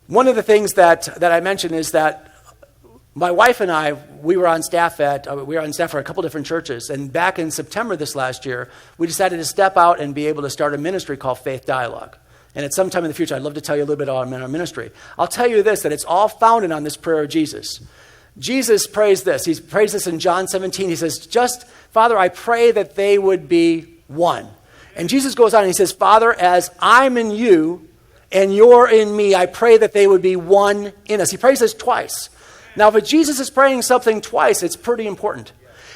One of the things that I mentioned is that my wife and I, we were on staff for a couple different churches, and back in September this last year, we decided to step out and be able to start a ministry called Faith Dialogue. And at some time in the future, I'd love to tell you a little bit about our ministry. I'll tell you this, that it's all founded on this prayer of Jesus. Jesus prays this. He prays this in John 17. He says, Father, I pray that they would be one. And Jesus goes on and he says, Father, as I'm in you and you're in me, I pray that they would be one in us. He prays this twice. Now, if Jesus is praying something twice, it's pretty important.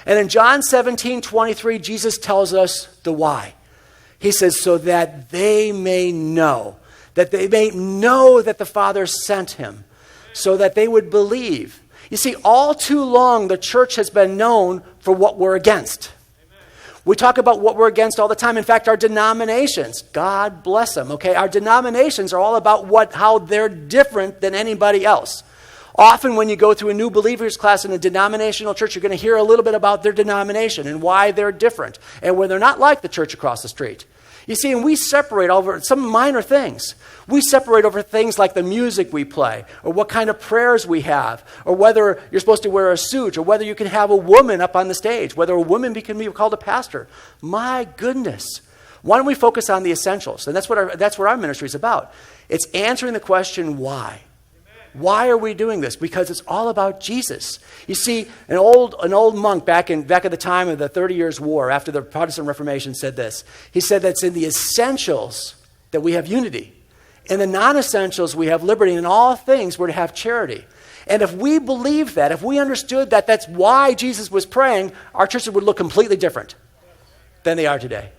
And in John 17:23, Jesus tells us the why. He says, so that they may know that the Father sent him, so that they would believe. You see, all too long, the church has been known for what we're against. We talk about what we're against all the time. In fact, our denominations, God bless them, okay? Our denominations are all about how they're different than anybody else. Often when you go through a new believers class in a denominational church, you're going to hear a little bit about their denomination and why they're different and when they're not like the church across the street. You see, and we separate over some minor things. We separate over things like the music we play, or what kind of prayers we have, or whether you're supposed to wear a suit, or whether you can have a woman up on the stage, whether a woman can be called a pastor. My goodness. Why don't we focus on the essentials? And that's what our ministry is about. It's answering the question, why? Why are we doing this? Because it's all about Jesus. You see, an old monk back at the time of the 30 Years' War, after the Protestant Reformation, said this. He said that it's in the essentials that we have unity. In the non-essentials, we have liberty. And in all things, we're to have charity. And if we believe that, if we understood that that's why Jesus was praying, our churches would look completely different than they are today.